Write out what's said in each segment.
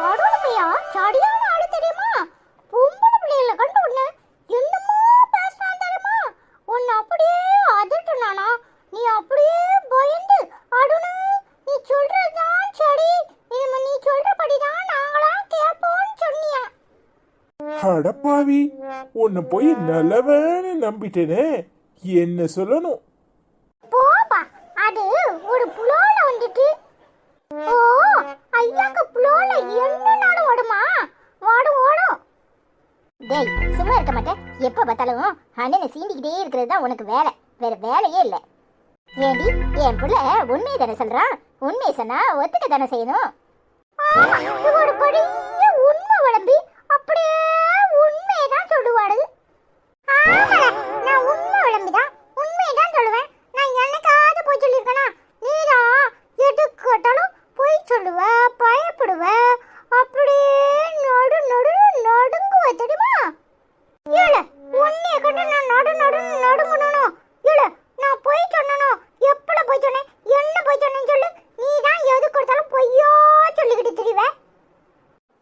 அருள்மையா சரியான ஆளு தெரியுமா? பொம்பளை பிள்ளைகளை கண்டு உடனே என்னமோ பேசுறான் தெரியுமா? உன்னை அப்படியே அதட்டுனானா? நீ அப்படியே பயந்து அருணு நீ சொல்றதுதான் சரி, இனிமே நீ சொல்றபடிதான் நாங்களாம் கேட்போம்னு சொன்னியா? அடப்பாவி, உன்னை போய் நல்லவன்னு நம்பிட்டேனே, என்ன சொல்லணும்? போப்பா, அது ஒரு புலோல வந்துட்டு. ஓ, ஐயாக்கு புலோல என்னனாலும் ஓடுமா? ஓடும் ஓடும். டேய், சும்மா இருக்க மாட்டேன். எப்ப பார்த்தாலும் அண்ணனை சீண்டிக்கிட்டே இருக்கிறது தான் உனக்கு வேலை, வேற வேலையே இல்லை. ஏண்டி, என் புள்ள உண்மையை தானே சொல்றான்? உண்மையை சொன்னா ஒத்துக்க தானே செய்யணும். ஒரு பெரிய உண்மை உடம்பி அப்படியே உண்மையை தான் சொல்லுவாடு. நான் உண்மை உடம்பிதான், உண்மையை தான் சொல்லுவேன். நான் என்னைக்காவது போய் சொல்லியிருக்கேனா? நீரா எதுக்கட்டாலும் போய் சொல்லுவ, பயப்படுவ, அப்படியே நடு நடு நடுங்குவ தெரியுமா? ஏழு உன்னைய கண்டு நான் நடு நடு நடுங்கணும். ஏழு நான் போய் சொன்னனும். எப்பல போய் சொன்னேன், என்ன போய் சொன்னேன்னு சொல்லு. நீ தான் எது கொடுத்தாலும் பொய்யோ சொல்லிக்கிட்டு திரிவ.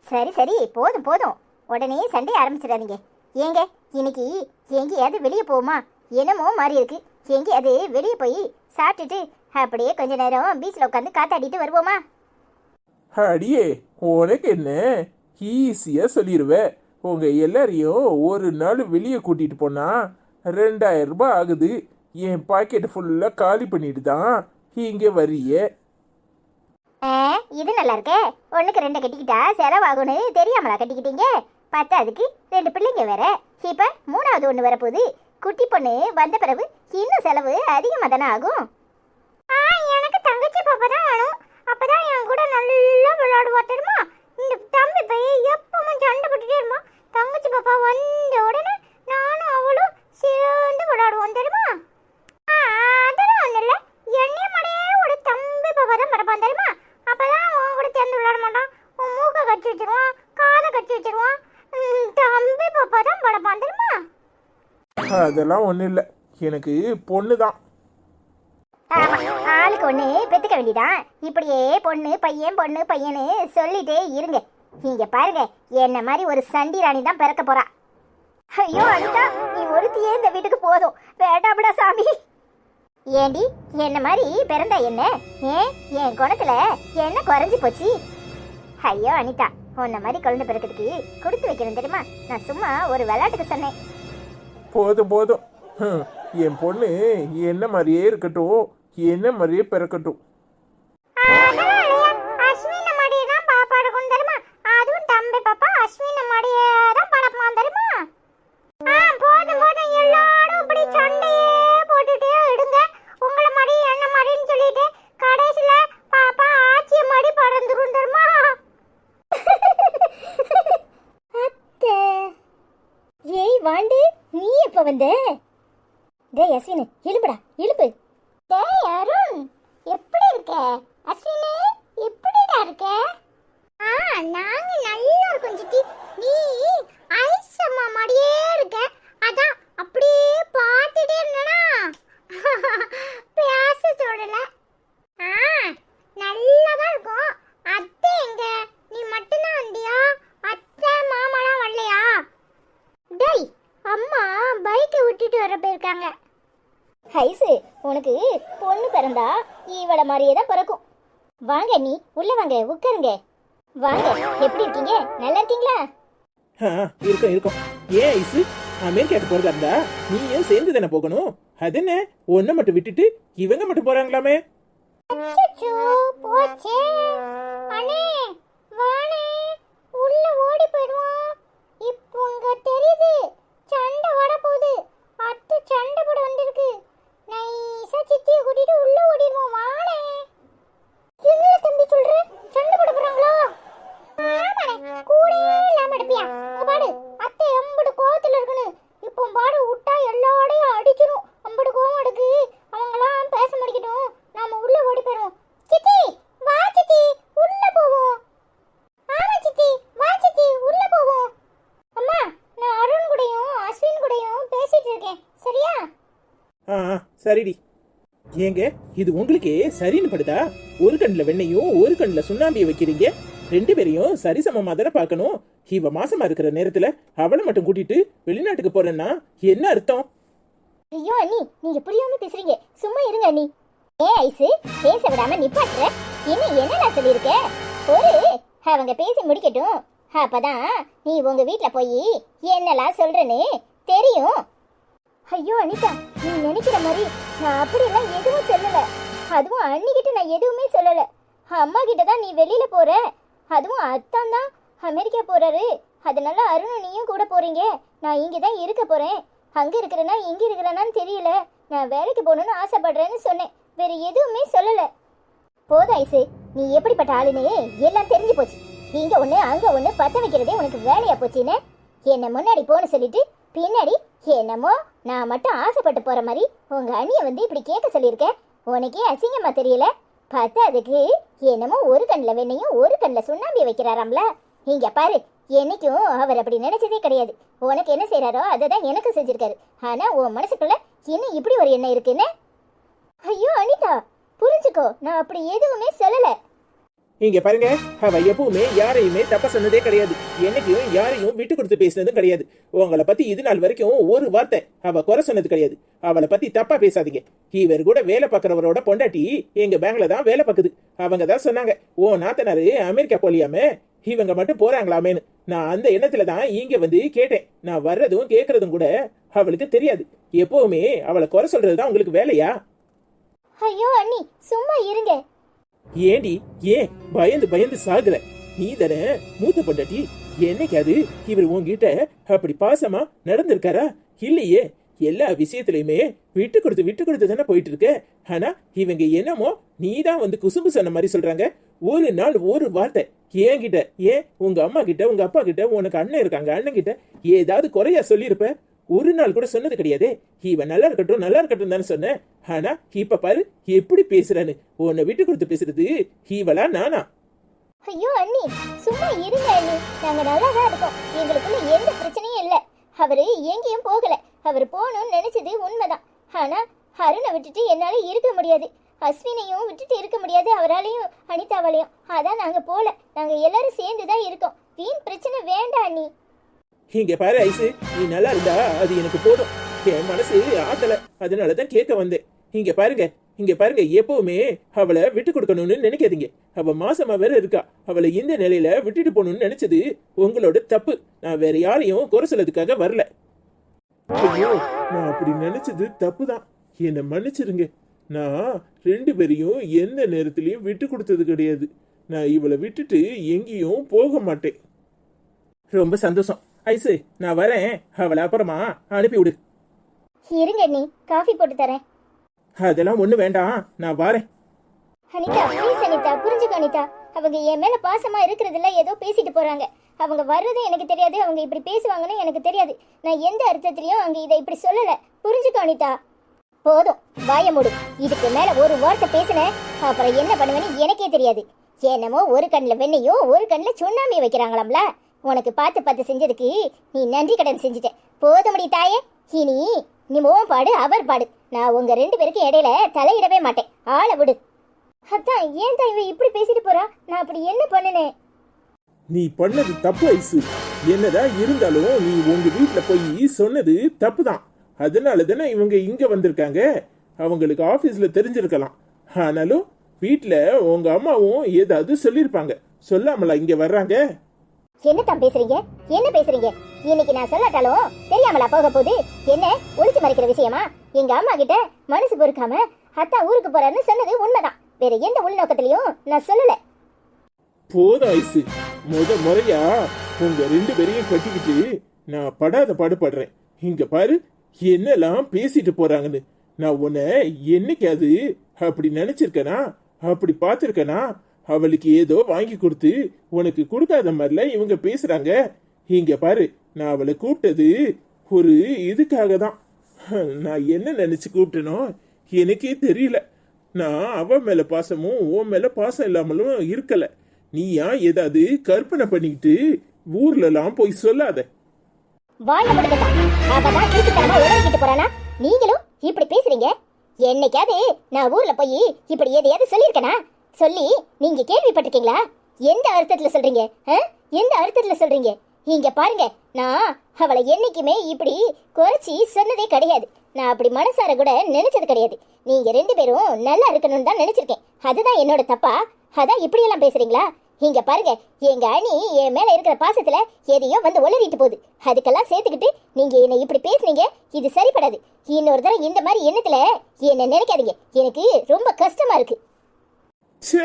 சரி சரி, போதும் போதும், உடனே சண்டை ஆரம்பிச்சிடாதீங்க. ஏங்க, இன்னைக்கு எங்கேயாவது வெளியே போகுமா? என்னமோ மாதிரி இருக்கு. எங்கேயாவது வெளியே போய் சாப்பிட்டுட்டு அப்படியே கொஞ்ச நேரம் பீச்சில் உட்காந்து காத்தாடிட்டு வருவோமா? அடியே, உனக்கு என்ன ஈஸியா சொல்லிடுவ. உங்க எல்லாரையும் ஒரு நாள் வெளியே கூட்டிட்டு போனா 2000 ரூபாய் ஆகுது. என் பாக்கெட் ஃபுல்லா காலி பண்ணிட்டு தான் இங்க வரிய. இது நல்லா இருக்கே. ஒண்ணுக்கு 2 கட்டிக்கிட்டா செலவாகும்னு தெரியாமலா கட்டிக்கிட்டீங்க? பார்த்தா அதுக்கு 2 பிள்ளைங்க வேற. இப்ப 3வது ஒண்ணு வரப்போகுது. குட்டி பொண்ணு வந்த பிறகு இன்னும் செலவு அதிகமாக தானே ஆகும். எனக்கு தங்கச்சி பாப்பா தான் வேணும். அப்பதான் என் கூட நல்லா விளையாடுவா தெரியுமா? இந்த தம்பி பையன் எப்பவும் சண்டை போட்டுட்டே இருமா. தங்கச்சி பாப்பா வந்த உடனே நானும் அவளும் சேர்ந்து விளையாடுவோம் தெரியுமா? அதெல்லாம் ஒண்ணு இல்ல. என்னைய மாதிரியே ஒரு தம்பி பாப்பா தான் பிறப்பான் தெரியுமா? அப்பதான் உன் கூட சேர்ந்து விளையாட மாட்டான். உன் மூக்க கட்டி வச்சிருவான், காதை கட்டி வச்சிருவான். தம்பி பாப்பா தான் பிறப்பான் தெரியுமா? அதெல்லாம் ஒண்ணு இல்ல, எனக்கு பொண்ணு தான். ஆளுக்கு ஒண்ணு பெத்துக்க வேண்டியதான். இப்படியே பொண்ணு பையன் பொண்ணு பையன்னு சொல்லிட்டே இருங்க. நீங்க பாருங்க, என்ன மாதிரி ஒரு சண்டி ராணி தான் பிறக்க போறா. ஐயோ அனிதா, நீ ஒருத்தியே இந்த வீட்டுக்கு போதும், வேண்டாம்டா சாமி. ஏண்டி, என்ன மாதிரி பிறந்தா என்ன? என் குணத்துல என்ன குறைஞ்சி போச்சு? ஐயோ அனிதா, உன்ன மாதிரி குழந்தை பிறக்கிறதுக்கு கொடுத்து வைக்கணும் தெரியுமா? நான் சும்மா ஒரு விளையாட்டுக்கு சொன்னேன். போதும் போதும், என் பொண்ணு என்ன மாதிரியே இருக்கட்டும், என்ன மாதிரியே பிறக்கட்டும். ஏய் வாண்டு, நீ எப்ப வந்த? டேய் அஸ்வினு, எழுப்புடா எழுப்பு. டேய் அருண், எப்படி இருக்க? அஸ்வினு, எப்படிடா இருக்க? நாங்க நல்லா இருக்கோம் சித்தி. நீ ஐஸ் அம்மா மாதிரியே இருக்க. அதான் அப்படியே பார்த்துட்டே இருந்தனா பேச சொல்லல. நல்லா தான் இருக்கும். அத்தை எங்க? நீ மட்டும்தான் வந்தியா? அத்தை மாமாலாம் வரலையா? டேய், அம்மா பைக்கை விட்டுட்டு வர போயிருக்காங்க. ஐசு, உனக்கு பொண்ணு பிறந்தா இவள மாதிரியே தான் பிறக்கும். வாங்க, நீ உள்ள வாங்க, உட்காருங்க. வாங்க, எப்படி இருக்கீங்க? நல்லா இருக்கீங்களா? இருக்கும் இருக்கும். ஏன் ஐசு, அமெரிக்காக்கு போறதா இருந்தா நீயும் சேர்ந்து தானே போகணும். அது என்ன, ஒன்ன மட்டும் விட்டுட்டு இவங்க மட்டும் போறாங்களாமே? போச்சே அண்ணே, வாணே, உள்ள ஓடி போயிடுவோம். இப்போ உங்க தெரியுது சண்டை வர போகுது. அத்தை சண்டை போட வந்திருக்கு. நைஸா சித்தியை கூட்டிட்டு உள்ள ஓடிடுவோம். வாணே. என்ன தம்பி சொல்ற? சண்டை போட போறாங்களா? ஆமாண்ணே, கூடயே இல்லாம எடுப்பியா? இங்க பாடு, அத்தை எம்படு கோவத்துல இருக்குன்னு. இப்போ பாடு விட்டா எல்லாரையும் அடிச்சிடும். அம்படு கோவம் எடுக்கு. அவங்களாம் பேச முடிக்கட்டும், நாம உள்ள ஓடி போயிடுவோம். சித்தி வா, சித்தி உள்ள போவோம். ஆமா சித்தி, வா சித்தி உள்ள போவோம். அம்மா, நான் அருண் கூடயும் அஸ்வின் கூடயும் பேசிட்டு இருக்கேன், சரியா? சரிடி. ஏங்க, இது உங்களுக்கே சரின்னு படுதா? ஒரு கண்ணில் வெண்ணையும் ஒரு கண்ணில் சுண்ணாம்பியை வைக்கிறீங்க. ரெண்டு பேரையும் சரிசமமா தானே பார்க்கணும். இவ மாசமா இருக்கிற நேரத்துல அவளை மட்டும் கூட்டிட்டு வெளிநாட்டுக்கு போறேன்னா என்ன அர்த்தம்? ஐயோ அண்ணி, நீங்க புரியாம பேசுறீங்க. சும்மா இருங்க அண்ணி. ஐசு, பேச விடாம நிப்பாட்டுற. இன்னும் என்னடா சொல்லியிருக்க? அவங்க பேசி முடிக்கட்டும். அப்பதான் நீ உங்க வீட்டுல போய் என்னெல்லாம் சொல்றேன்னு தெரியும். ஐயோ அனிதா, நீ நினைக்கிற மாதிரி நான் அப்படியெல்லாம் எதுவும் சொல்லல. அதுவும் அண்ணிக்கிட்ட நான் எதுவுமே சொல்லல. அம்மா கிட்ட தான் நீ வெளியில போற. அதுவும் அத்தான் தான் அமெரிக்கா போறாரு. அதனால அருணும் நீயும் கூட போறீங்க. நான் இங்கே தான் இருக்க போறேன். அங்க இருக்கிறேன்னா இங்க இருக்கிறேனான்னு தெரியல. நான் வேலைக்கு போகணும்னு ஆசைப்படுறேன்னு சொன்னேன். வேற எதுவுமே சொல்லல. போதும் ஐசு, நீ எப்படிப்பட்ட ஆளுன்னு எல்லாம் தெரிஞ்சு போச்சு. இங்க ஒண்ணு அங்க ஒண்ணு பத்த வைக்கிறதே உனக்கு வேலையா போச்சுன்னு என்ன முன்னாடி போன்னு சொல்லிட்டு பின்னாடி என்னமோ நான் மட்டும் ஆசைப்பட்டு போற மாதிரி உங்க அண்ணிய வந்து இப்படி கேட்க சொல்லியிருக்க. உனக்கே அசிங்கமா தெரியல? பார்த்தா அதுக்கு என்னமோ ஒரு கண்ணில் வெண்ணையும் ஒரு கண்ணில் சுண்ணாம்பி வைக்கிறாராம்ல. இங்க பாரு, என்னைக்கும் அவர் அப்படி நினைச்சதே கிடையாது. உனக்கு என்ன செய்யறாரோ அதை தான் எனக்கு செஞ்சிருக்காரு. ஆனா உன் மனசுக்குள்ள இன்னும் இப்படி ஒரு எண்ணம் இருக்குன்னு. ஐயோ அனிதா, புரிஞ்சுக்கோ, நான் அப்படி எதுவுமே சொல்லல. இங்க பாருங்க, அவ எப்பவுமே யாரையுமே தப்பா சொன்னதே கிடையாது. என்னைக்கும் யாரையும் விட்டு கொடுத்து பேசினதும் கிடையாது. உங்களை பத்தி இது நாள் வரைக்கும் ஒரு வார்த்தை அவ குறை சொன்னது கிடையாது. அவளை பத்தி தப்பா பேசாதீங்க. இவர் கூட வேலை பார்க்கறவரோட பொண்டாட்டி எங்க பேங்க்ல தான் வேலை பார்க்குது. அவங்க தான் சொன்னாங்க, ஓ நாத்தனாரு அமெரிக்கா போலியாமே, இவங்க மட்டும் போறாங்களாமேன்னு. நான் அந்த எண்ணத்துல தான் இங்க வந்து கேட்டேன். நான் வர்றதும் கேட்கறதும் கூட அவளுக்கு தெரியாது. எப்பவுமே அவளை குறை சொல்றதுதான் உங்களுக்கு வேலையா? ஐயோ அண்ணி, சும்மா இருங்க. ஏண்டி, ஏன் பயந்து பயந்து சாகுற? நீ தானே மூத்த பொண்டாட்டி. என்னைக்காது இவர் உன்கிட்ட அப்படி பாசமா நடந்திருக்காரா? இல்லையே. எல்லா விஷயத்திலயுமே விட்டு கொடுத்து தானே போயிட்டு இருக்க. ஆனா இவங்க என்னமோ நீதான் வந்து குசும்பு சொன்ன மாதிரி சொல்றாங்க. ஒரு நாள் ஒரு வார்த்தை என்கிட்ட, ஏன் உங்க அம்மா கிட்ட உங்க அப்பா கிட்ட உனக்கு அண்ணன் இருக்காங்க, அண்ணன் கிட்ட ஏதாவது குறையா சொல்லியிருப்ப? ஒரு நாள் கூட சொன்னது கிடையாது. இவன் நல்லா இருக்கட்டும் தானே சொன்னேன். ஆனா இப்ப பாரு எப்படி பேசுறான்னு. உன்னை விட்டு கொடுத்து பேசுறது இவளா நானா? ஐயோ அண்ணி, சும்மா இருங்க அண்ணி. நாங்க நல்லா தான் இருக்கோம். எங்களுக்குள்ள எந்த பிரச்சனையும் இல்ல. அவரு எங்கேயும் போகல. அவர் போகணும்னு நினைச்சது உண்மைதான். ஆனா அருணை விட்டுட்டு என்னால இருக்க முடியாது. அஸ்வினையும் விட்டுட்டு இருக்க முடியாது, அவராலையும் அனிதாவாலையும். அதான் நாங்க போல. நாங்க எல்லாரும் சேர்ந்துதான் இருக்கோம். வீண் பிரச்சனை வேண்டாம் அண்ணி. இங்க பாரு ஐசு, நீ நல்லா இருந்தா அது எனக்கு போதும். என் மனசு ஆத்தல, அதனாலதான் கேட்க வந்தேன். இங்க பாருங்க, எப்பவுமே அவளை விட்டு கொடுக்கணும்னு நினைக்காதீங்க. அவ மாசமா வேற இருக்கா. அவளை இந்த நிலையில விட்டுட்டு போகணும்னு நினைச்சது உங்களோட தப்பு. நான் வேற யாரையும் குறை சொல்லதுக்காக வரல. ஐயோ, நான் அப்படி நினைச்சது தப்புதான். என்னை மன்னிச்சிருங்க. நான் ரெண்டு பேரையும் எந்த நேரத்திலையும் விட்டு கொடுத்தது கிடையாது. நான் இவளை விட்டுட்டு எங்கேயும் போக மாட்டேன். ரொம்ப சந்தோஷம் ஐசு, நான் வரேன். அவளை அப்புறமா அனுப்பி விடு. இருங்க நீ, காஃபி போட்டு தரேன். அதெல்லாம் ஒண்ணு வேண்டாம், நான் வரேன். அனிதா ப்ளீஸ் அனிதா, புரிஞ்சுக்க அனிதா. அவங்க என் மேல பாசமா இருக்கிறதுல ஏதோ பேசிட்டு போறாங்க. அவங்க வர்றது எனக்கு தெரியாது, அவங்க இப்படி பேசுவாங்கன்னு எனக்கு தெரியாது. நான் எந்த அர்த்தத்திலையும் அவங்க இதை இப்படி சொல்லல. புரிஞ்சுக்க அனிதா. போதும், வாய மூடு. இதுக்கு மேல ஒரு வார்த்தை பேசுனேன், அப்புறம் என்ன பண்ணுவேன்னு எனக்கே தெரியாது. என்னமோ ஒரு கண்ணில் வெண்ணையும் ஒரு கண்ணில் சுண்ணாம்பி வைக்கிறாங்களாம்ல. உனக்கு பார்த்து செஞ்சதுக்கு நீ நன்றி கடன் செஞ்சுட்ட. போதுமடி தாயே. இனி நீ ஓன் பாடு அவர் பாடு. நான் உங்க ரெண்டு பேருக்கு இடையில தலையிடவே மாட்டேன். ஆளை விடு. அதான் ஏன் தான் இவ இப்படி பேசிட்டு போறா? நான் அப்படி என்ன பண்ணுனேன்? நீ பண்ணது தப்பு ஐசு. என்னதான் இருந்தாலும் நீ உங்க வீட்டுல போய் சொன்னது தப்பு தான். அதனால தானே இவங்க இங்க வந்திருக்காங்க. அவங்களுக்கு ஆபீஸ்ல தெரிஞ்சிருக்கலாம். ஆனாலும் வீட்டுல உங்க அம்மாவும் ஏதாவது சொல்லிருப்பாங்க. சொல்லாமலா இங்க வர்றாங்க? என்னத்தான் பேசுறீங்க? என்ன பேசுறீங்க? இன்னைக்கு நான் சொல்லாட்டாலும் தெரியாமலா போக போகுது? என்ன ஒளிச்சு மறைக்கிற விஷயமா? எங்க அம்மா கிட்ட மனசு பொறுக்காம அத்தா ஊருக்கு போறாருன்னு சொன்னது உண்மைதான். வேற எந்த உள்நோக்கத்திலையும் நான் சொல்லல. போதும் ஐசு, முறையா உங்க ரெண்டு பேரையும் கட்டிக்கிட்டு நான் படாத பாடுபடுறேன். இங்க பாரு என்னெல்லாம் பேசிட்டு போறாங்கன்னு. நான் உன்னை என்னைக்காது அப்படி நினைச்சிருக்கேனா? அப்படி பார்த்திருக்கேனா? அவளுக்கு ஏதோ வாங்கி கொடுத்து உனக்கு கொடுக்காத மாதிரில இவங்க பேசுறாங்க. இங்க பாரு, நான் அவளை கூப்பிட்டது ஒரு இதுக்காக தான். நான் என்ன நினைச்சு கூப்பிட்டனோ எனக்கே தெரியல. நான் அவ மேல பாசமும் உன் மேல பாசம் இல்லாமலும் இருக்கல. நீயா ஏதாவது கற்பனை பண்ணிக்கிட்டு ஊர்ல எல்லாம் போய் சொல்லாத. நீங்களும் இப்படி பேசுறீங்க. என்னைக்காவது நான் ஊர்ல போய் இப்படி எதையாவது சொல்லியிருக்கேனா? சொல்லி நீங்க கேள்விப்பட்டிருக்கீங்களா? எந்த அர்த்தத்துல சொல்றீங்க? எந்த அர்த்தத்துல சொல்றீங்க? இங்க பாருங்க, நான் அவளை என்னைக்குமே இப்படி குறைச்சி சொன்னதே கிடையாது. நான் அப்படி மனசார கூட நினைச்சது கிடையாது. நீங்க 2 பேரும் நல்லா இருக்கணும்னு தான் நினைச்சிருக்கேன். அதுதான் என்னோட தப்பா? அதான் இப்படி எல்லாம் பேசுறீங்களா? இங்க பாருங்க, எங்க அணி என் மேல இருக்கிற பாசத்துல எதையோ வந்து உளறிட்டு போகுது. அதுக்கெல்லாம் சேர்த்துக்கிட்டு நீங்க என்ன இப்படி பேசுனீங்க, இது சரிப்படாது. இன்னொரு தடவை இந்த மாதிரி எண்ணத்துல என்ன நினைக்காதீங்க. எனக்கு ரொம்ப கஷ்டமா இருக்கு. ச்சே,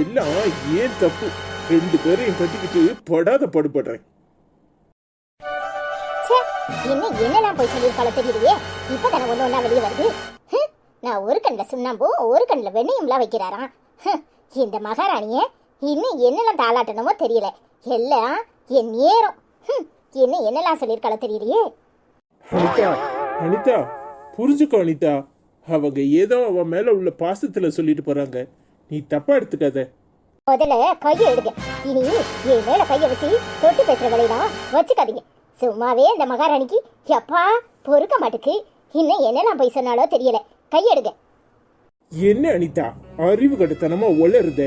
எல்லாம் ஏன் தப்பு. 2 பேரையும் கட்டிக்கிட்டு படாத படுபடுறேன். இன்னும் என்னெல்லாம் போய் சொல்லியிருக்காளோ தெரியலையே. இப்பதானே ஒண்ணு ஒண்ணா வெளியே வருது. நான் ஒரு கண்ணில் சுண்ணாம்பும் ஒரு கண்ணில் வெண்ணையும்லாம் வைக்கிறாராம். இந்த மகாராணிய இன்னும் என்னெல்லாம் தாளாட்டணுமோ தெரியல. எல்லாம் என் நேரம். இன்னும் என்னெல்லாம் சொல்லியிருக்காளோ தெரியலையே. அனிதா, அனிதா, புரிஞ்சுக்கோ அனிதா. அவங்க ஏதோ அவன் மேல உள்ள பாசத்துல சொல்லிட்டு போறாங்க. நீ தப்பா எடுத்துக்காத. முதல்ல கையை எடுங்க. இனி என் மேல கையை வச்சு தொட்டு பேசுற வேலையெல்லாம் வச்சுக்காதீங்க. சும்மாவே இந்த மகாராணிக்கு எப்பா பொறுக்க மாட்டுக்கு. இன்னும் என்னெல்லாம் போய் சொன்னாலோ தெரியல. கையெடுங்க. என்ன அனிதா, அறிவு கட்டத்தனமா உளருத.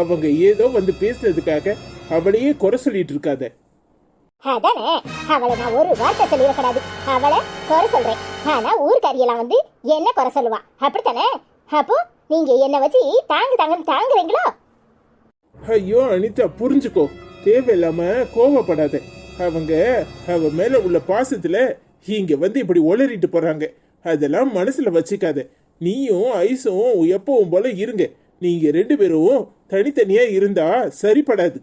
அவங்க ஏதோ வந்து பேசுனதுக்காக அவளையே குறை சொல்லிட்டு இருக்காத. அதானே, அவளை நான் ஒரு வார்த்தை சொல்லிடக்கூடாது. அவளை குறை சொல்றேன். ஆனா ஊர்க்காரியெல்லாம் வந்து என்ன குறை சொல்லுவா, அப்படித்தானே? அப்போ நீங்க என்ன வச்சு தாங்குறீங்களோ? ஐயோ அனிதா, புரிஞ்சுக்கோ. தேவையில்லாம கோவப்படாத. அவங்க அவ மேல உள்ள பாசத்துல இங்க வந்து இப்படி உளறிட்டு போறாங்க. அதெல்லாம் மனசுல வச்சுக்காத. நீயும் ஐஸும் எப்பவும் போல இருங்க. நீங்க 2 பேரும் தனித்தனியா இருந்தா சரிப்படாது.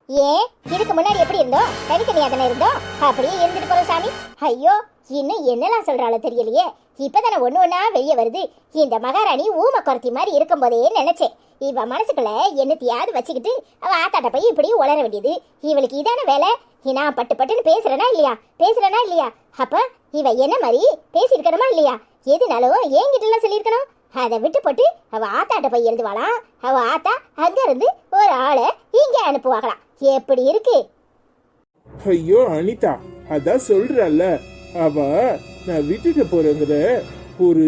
ஏன் இதுக்கு முன்னாடி எப்படி இருந்தோம்? தனித்தனியா தானே இருந்தோம். அப்படியே இருந்துட்டு போறோம் சாமி. ஐயோ, இன்னும் என்னெல்லாம் சொல்றாளோ தெரியலையே. இப்பதானே ஒண்ணு ஒண்ணா வெளியே வருது. இந்த மகாராணி ஊம குரத்தி மாதிரி இருக்கும் போதே நினைச்சேன், இவ மனசுக்குள்ள என்னத்தையாவது வச்சுக்கிட்டு அவ ஆத்தாட்ட போய் இப்படி உளர வேண்டியது. இவளுக்கு இதான வேலை. நான் பட்டு பட்டுன்னு பேசுறேனா இல்லையா? அப்ப இவ என்ன மாதிரி பேசியிருக்கணுமா இல்லையா? எதுனாலும் என்கிட்ட சொல்லியிருக்கணும். அதை விட்டு போட்டு அவ ஆத்தாட்ட போய் எழுதுவாளா? அவ ஆத்தா அங்க இருந்து ஒரு ஆளை இங்க அனுப்புவாங்களாம். எப்படி இருக்கு? ஐயோ அனிதா, அதான் சொல்றல்ல, அவ நான் விட்டுட்டு போறேங்கிற ஒரு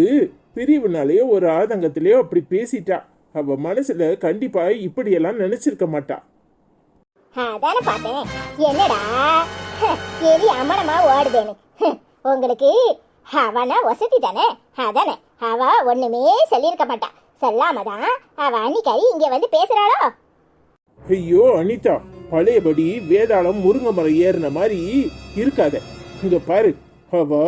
பிரிவுனாலேயோ ஒரு ஆதங்கத்திலேயோ அப்படி பேசிட்டா. அவ மனசுல கண்டிப்பா இப்படியெல்லாம் நினைச்சிருக்க மாட்டா. அதானே பார்த்தேன். என்னடா எலி அம்மனமா ஓடுதேன்னு. உங்களுக்கு அவனா வசதி தானே. அதானே, அவ ஒண்ணுமே சொல்லியிருக்க மாட்டா. சொல்லாமதான் அவ அன்னிக்காரி இங்க வந்து பேசுறாளோ? ஐயோ அனிதா, பழையபடி வேதாளம் முருங்கை மரம் ஏறின மாதிரி இருக்காத. இங்க பாரு, அவ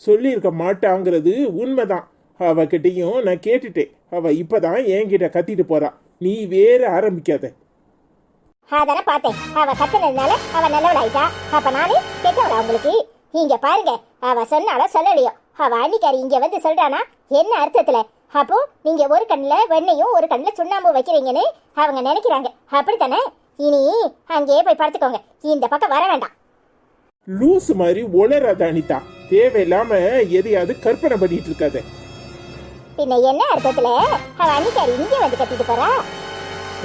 சொல்லியிருக்க மாட்டாங்கிறது உண்மைதான். அவகிட்டையும் நான் கேட்டுட்டேன். அவ இப்பதான் என்கிட்ட கத்திட்டு போறா. நீ வேற ஆரம்பிக்காத. அதானே பார்த்தேன். அவ கத்துனதுனால அவ நல்லவளாயிட்டா. அப்ப நானு கெட்டவளா உங்களுக்கு? இங்க பாருங்க, அவ சொன்னாலும் சொல்லலையோ, அவ அன்னிக்காரி இங்க வந்து சொல்றானா என்ன அர்த்தத்துல? அப்போ நீங்க ஒரு கண்ணுல வெண்ணையும் ஒரு கண்ணுல சுண்ணாம்பு வைக்கிறீங்கன்னு அவங்க நினைக்கிறாங்க, அப்படித்தானே? இனி அங்கேயே போய் படுத்துக்கோங்க. இந்த பக்கம் வர வேண்டாம். லூசு மாதிரி உளராத அனிதா. தேவையில்லாம எதையாவது கற்பனை பண்ணிட்டு இருக்காத. பின்ன என்ன அர்த்தத்துல அவ அன்னிக்காரி இங்க வந்து கத்திட்டு போறா?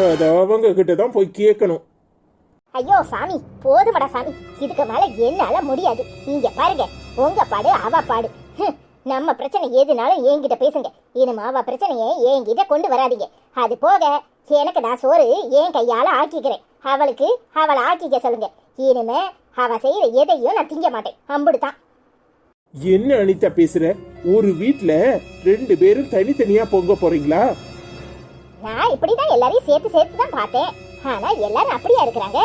அத அவங்க கிட்டதான் போய் கேட்கணும். ஐயோ சாமி, போதுமடா சாமி. இதுக்கு மேல என்னால முடியாது. இங்க பாருங்க, உங்க பாடு அவ பாடு. நம்ம பிரச்சனை எதுனாலும் என்கிட்ட பேசுங்க. இனிமே அவ பிரச்சனையை என்கிட்ட கொண்டு வராதீங்க. அது போக எனக்கு நான் சோறு என் கையால ஆக்கிக்கிறேன். அவளுக்கு அவளை ஆக்கிக்க சொல்லுங்க. இனிமே அவ செய்யற எதையும் நான் திங்க மாட்டேன். அம்புடுதான். என்ன அனிதா பேசுற? ஒரு வீட்டுல 2 பேரும் தனித்தனியா பொங்க போறீங்களா? நான் இப்படிதான் எல்லாரையும் சேர்த்து தான் பார்த்தேன். ஆனா எல்லாரும் அப்படியா இருக்கிறாங்க?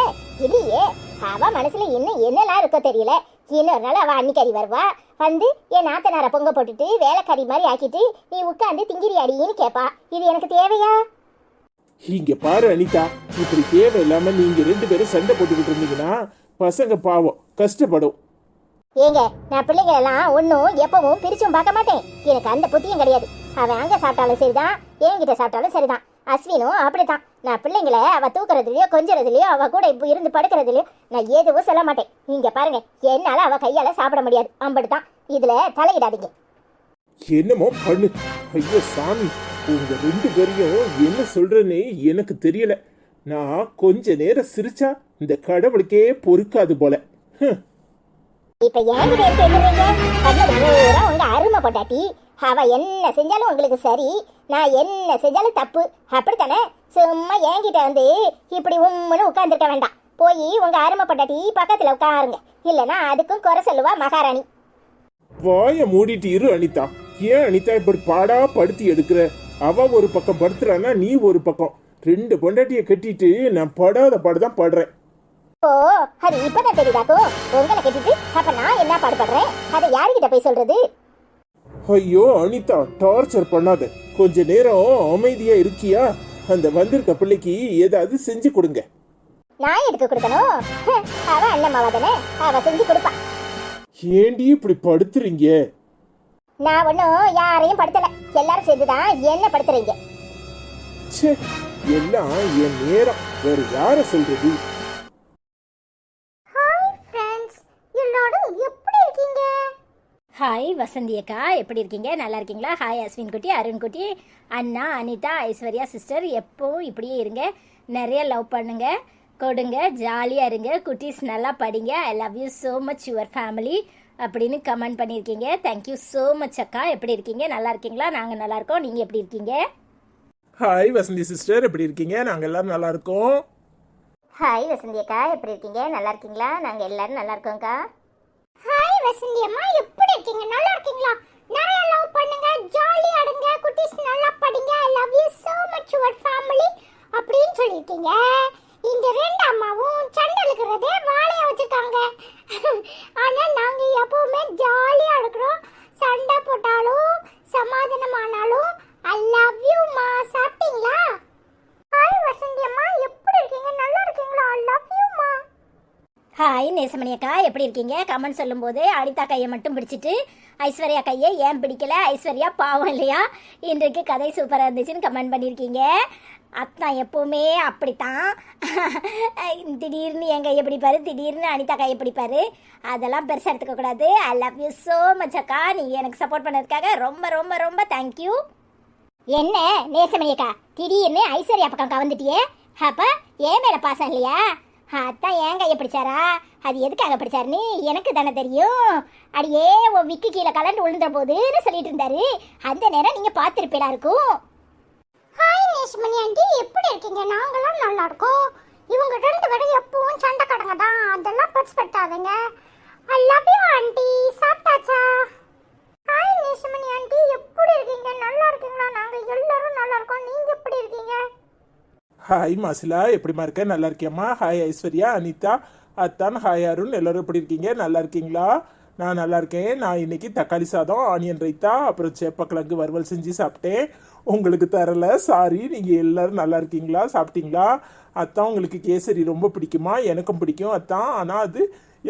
இல்லையே. அவ மனசுல இன்னும் என்னெல்லாம் இருக்கோ தெரியல. இன்னொரு நாள் அவ அன்னிக்காரி வருவா, வந்து என் நாத்தனார பொங்க போட்டுட்டு வேலைக்காரி மாதிரி ஆக்கிட்டு நீ உட்காந்து திங்கிரி அடின்னு கேப்பா. இது எனக்கு தேவையா? இங்க பாரு அனிதா, இப்படி தேவையில்லாம நீங்க 2 பேரும் சண்டை போட்டுக்கிட்டு இருந்தீங்கன்னா பசங்க பாவம் கஷ்டப்படும். ஏங்க, நான் பிள்ளைங்களெல்லாம் ஒன்றும் எப்பவும் பிரிச்சும் பார்க்க மாட்டேன். எனக்கு அந்த புத்தியும் கிடையாது. அவன் அங்கே சாப்பிட்டாலும் சரிதான், என்கிட்ட சாப்பிட்டாலும் சரிதான். அஸ்வினும் அப்படித்தான். நான் பிள்ளைங்களை அவ தூக்குறதுலையோ கொஞ்சறதுலையோ அவ கூட இப்போ இருந்து படுக்கிறதுலையோ நான் எதுவும் சொல்ல மாட்டேன். இங்க பாருங்க, என்னால அவ கையால சாப்பிட முடியாது. அம்படுதான். இதுல தலையிடாதீங்க. என்னமோ பண்ணு. ஐயோ சாமி, உங்க 2 பேரையும் என்ன சொல்றேன்னு எனக்கு தெரியல. நான் கொஞ்ச நேரம் சிரிச்சா இந்த கடவுளுக்கே பொறுக்காது போல. இப்ப என்கிட்ட இருக்க என்னவீங்க? கண்ணது பூரா உங்க அருமை பொட்டாட்டி. அவ என்ன செஞ்சாலும் உங்களுக்கு சரி, நான் என்ன செஞ்சாலும் தப்பு, அப்படித்தானே? சும்மா என்கிட்ட வந்து இப்படி உம்முன்னு உட்காந்துருக்க வேண்டாம். போய் உங்க அருமை பொண்டாட்டி பக்கத்துல உட்காருங்க, இல்லைன்னா அதுக்கும் குறை சொல்லுவா மகாராணி. வாய மூடிட்டு இரு அனிதா. ஏன் அனிதா இப்படி பாடா படுத்தி எடுக்கிற? அவ ஒரு பக்கம் படுத்துறானா, நீ ஒரு பக்கம். 2 பொண்டாட்டிய கட்டிட்டு நான் படாத பாடுதான் படுறேன். ஓ, அது இப்பதான் தெரியுதாக்கும். உங்களை கட்டிட்டு அப்ப நான் என்ன பாடுபடுறேன், அதை யாருக்கிட்ட போய் சொல்றது? ஐயோ அனிதா, டார்ச்சர் பண்ணாத. கொஞ்ச நேரம் அமைதியா இருக்கியா? அந்த வந்திருக்க பிள்ளைக்கு ஏதாவது செஞ்சு கொடுங்க. நான் எதுக்கு கொடுக்கணும்? அவ அண்ணம்மாவா தானே, அவ செஞ்சு கொடுப்பா. ஏண்டி இப்படி படுத்துறீங்க? நான் ஒன்னும் யாரையும் படுத்தல, எல்லாரும் சேர்ந்துதான் என்ன படுத்துறீங்க. ச்சே, எல்லாம் என் நேரம், வேற யார சொல்றது? ஹாய் ஃப்ரெண்ட்ஸ், எல்லாரும் எப்படி இருக்கீங்க? ஹாய் வசந்தி அக்கா, எப்படி இருக்கீங்க? நல்லா இருக்கீங்களா? ஹாய் அஸ்வின் குட்டி, அருண் குட்டி, அண்ணா, அனிதா, ஐஸ்வர்யா சிஸ்டர். எப்போவும் இப்படியே இருங்க, நிறைய லவ் பண்ணுங்க, கொடுங்க, ஜாலியாக இருங்க. குட்டீஸ் நல்லா படிங்க. ஐ love you so much your family அப்படின்னு கமெண்ட் பண்ணியிருக்கீங்க. தேங்க்யூ ஸோ மச் அக்கா. எப்படி இருக்கீங்க? நல்லா இருக்கீங்களா? நாங்கள் நல்லா இருக்கோம். நீங்கள் எப்படி இருக்கீங்க? ஹாய் வசந்தி சிஸ்டர், எப்படி இருக்கீங்க? நாங்க எல்லாரும் நல்லா இருக்கோம். ஹாய் வசந்தி அக்கா, எப்படி இருக்கீங்க? நல்லா இருக்கீங்களா? நாங்க எல்லாரும் நல்லா இருக்கோம்க்கா. ஹாய் வசந்தி அம்மா, எப்படி இருக்கீங்க? நல்லா இருக்கீங்களா? நிறைய லவ் பண்ணுங்க, ஜாலியா இருங்க, குட்டீஸ் நல்லா படிங்க. ஐ love you so much your family அப்படின்னு சொல்லிருக்கீங்க. இந்த 2 அம்மாவும் சண்டை இருக்கிறதே வாழையா வச்சிருக்காங்க. ஆனா நாங்க எப்பவுமே ஜாலியா இருக்கிறோம். சண்டை போட்டாலும் சமாதானமானாலும் ஐ லவ் யூ மா. சாப்பிட்டீங்களா? ஹாய் வசந்தி அம்மா, எப்படி இருக்கீங்க? நல்லா இருக்கீங்களா? ஐ லவ் யூ மா. ஹாய் நேசமணி அக்கா, எப்படி இருக்கீங்க? கமெண்ட் சொல்லும்போது அனிதா கையை மட்டும் பிடிச்சிட்டு ஐஸ்வர்யா கையை ஏன் பிடிக்கல? ஐஸ்வர்யா பாவம் இல்லையா? இன்றைக்கு கதை சூப்பராக இருந்துச்சுன்னு கமெண்ட் பண்ணியிருக்கீங்க. அத்தான் எப்போவுமே அப்படித்தான். திடீர்னு என் கையை பிடிப்பாரு, திடீர்னு அனிதா கையை பிடிப்பாரு. அதெல்லாம் பெருசாக எடுத்துக்கக்கூடாது. ஐ லவ் யூ ஸோ மச் அக்கா. நீங்கள் எனக்கு சப்போர்ட் பண்ணதுக்காக ரொம்ப ரொம்ப ரொம்ப தேங்க்யூ. என்ன நேசமணி அக்கா, திடீர்னு ஐஸ்வர்யா பக்கம் கவர்ந்துட்டியே? அப்ப ஏன் மேல பாசம் இல்லையா? அதான் ஏன் கையை பிடிச்சாரா? அது எதுக்காக பிடிச்சாருன்னு எனக்கு தானே தெரியும். அடியே உன் விக்கு கீழே கலண்டு விழுந்த போதுன்னு சொல்லிட்டு இருந்தாரு. அந்த நேரம் நீங்க பார்த்துருப்பீடா இருக்கும். ஹாய் நேஷ்மணி ஆண்டி, எப்படி இருக்கீங்க? நாங்களாம் நல்லா இருக்கோம். இவங்க 2 பேரும் எப்பவும் சண்டை கடங்க தான், அதெல்லாம் பெருசுப்படுத்தாதீங்க. I love you aunty. சாப்பிட்டாச்சா? ஹாய் நேஷ்மணி ஆண்டி, எப்படி இருக்கீங்க? நல்லா இருக்கீங்களா? நாங்க எல்லாரும் நல்லா இருக்கோம். நீங்க எப்படி இருக்கீங்க? ஹாய் மாசிலா, எப்படிமா இருக்க? நல்லா இருக்கியம்மா? ஹாய் ஐஸ்வர்யா, அனிதா, அத்தான், ஹாய் அருண், எல்லாரும் எப்படி இருக்கீங்க? நல்லா இருக்கீங்களா? நான் நல்லா இருக்கேன். நான் இன்னைக்கு தக்காளி சாதம், ஆனியன் ரைத்தா, அப்புறம் சேப்பக்கிழங்கு வறுவல் செஞ்சு சாப்பிட்டேன். உங்களுக்கு தரல, சாரி. நீங்கள் எல்லாரும் நல்லா இருக்கீங்களா? சாப்பிட்டீங்களா? அத்தான், உங்களுக்கு கேசரி ரொம்ப பிடிக்குமா? எனக்கும் பிடிக்கும் அத்தான். ஆனால் அது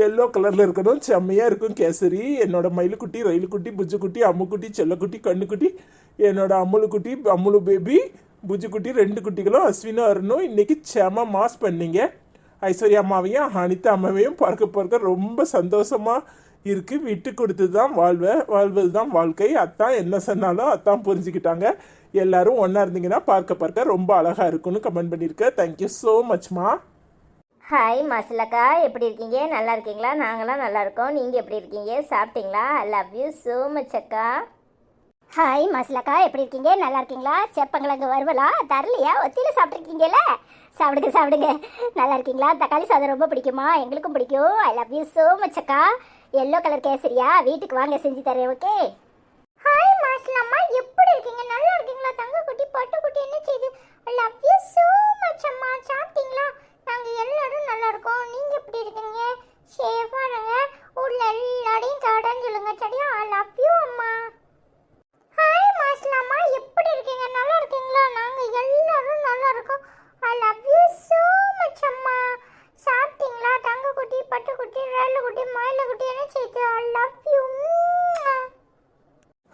எல்லோ கலரில் இருக்கணும், செம்மையாக இருக்கும் கேசரி. என்னோட மயிலுக்குட்டி, ரயிலுக்குட்டி, புஜ்ஜுக்குட்டி, அம்முக்குட்டி, செல்லக்குட்டி, கண்ணுக்குட்டி, என்னோட அம்முலுக்குட்டி, அம்முலு பேபி, புஜ்ஜுக்குட்டி, 2 குட்டிகளும் அஸ்வினும் அருணும் இன்னைக்கு செம மாஸ் பண்ணீங்க. ஐஸ்வர்யா அம்மாவையும் அனிதா அம்மாவையும் பார்க்க ரொம்ப சந்தோஷமா இருக்கு. விட்டு கொடுத்து தான் வாழ்வது தான் வாழ்க்கை. அத்தான் என்ன சொன்னாலும் அத்தான் புரிஞ்சுக்கிட்டாங்க. எல்லாரும் ஒன்றா இருந்தீங்கன்னா பார்க்க ரொம்ப அழகா இருக்குன்னு கமெண்ட் பண்ணியிருக்க. தேங்க்யூ ஸோ மச்மா. ஹாய் மாசிலக்கா, எப்படி இருக்கீங்க? நல்லா இருக்கீங்களா? நாங்களாம் நல்லா இருக்கோம். நீங்கள் எப்படி இருக்கீங்க? சாப்பிட்டீங்களா? ஐ லவ் யூ ஸோ மச் அக்கா. ஹாய் மாசிலாக்கா, எப்படி இருக்கீங்க? நல்லா இருக்கீங்களா? சேப்பங்கிழங்கு வருவலா தரலையா? ஒத்தியில சாப்பிட்ருக்கீங்கல்ல, சாப்பிடுங்க சாப்பிடுங்க. நல்லா இருக்கீங்களா? தக்காளி சாதம் ரொம்ப பிடிக்குமா? எங்களுக்கும் பிடிக்கும். I love you so much அக்கா. எல்லோ கலர் கேசரியா? வீட்டுக்கு வாங்க, செஞ்சு தரேன். ஓகே. ஹாய் மாசிலாம்மா, எப்படி இருக்கீங்க? நல்லா இருக்கீங்களா? தங்க குட்டி, பட்டு குட்டி என்ன செய்யுது? I love you so much அம்மா. சாப்பிட்டீங்களா? நாங்கள் எல்லாரும் நல்லா இருக்கோம். நீங்கள் எப்படி இருக்கீங்க? சேஃபாக இருங்க. ஊரில் எல்லாரையும் சாப்பிடான்னு சொல்லுங்க, சரியா? ஐ லவ் யூ அம்மா. ஹாய் மாஸ்லாமா, எப்படி இருக்கீங்க? நல்லா இருக்கீங்களா? நாங்க எல்லாரும் நல்லா இருக்கோம். ஐ லவ் யூ so much அம்மா. சாப்பிட்டீங்களா? தங்க குட்டி, பட்டு குட்டி, ரேல குட்டி, மயில குட்டி என்ன செய்யுது? I love you.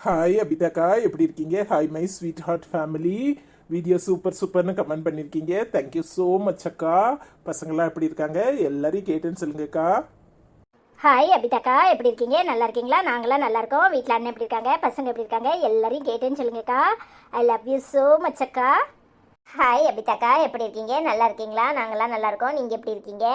ஹாய் அபிதாக்கா, எப்படி இருக்கீங்க? Hi my sweet heart family. Video சூப்பர்னு கமெண்ட் பண்ணியிருக்கீங்க. தேங்க்யூ ஸோ மச் அக்கா. பசங்களாம் எப்படி இருக்காங்க? எல்லாரையும் கேட்டேன்னு சொல்லுங்கக்கா. ஹாய் அபிதாக்கா, எப்படி இருக்கீங்க? நல்லா இருக்கீங்களா? நாங்களாம் நல்லா இருக்கோம். வீட்டில் அண்ணன் எப்படி இருக்காங்க? பசங்க எப்படி இருக்காங்க? எல்லாரையும் கேட்டேன்னு சொல்லுங்கக்கா. ஐ லவ் யூ ஸோ மச் அக்கா. ஹாய் அபிதாக்கா, எப்படி இருக்கீங்க? நல்லா இருக்கீங்களா? நாங்களாம் நல்லா இருக்கோம். நீங்கள் எப்படி இருக்கீங்க?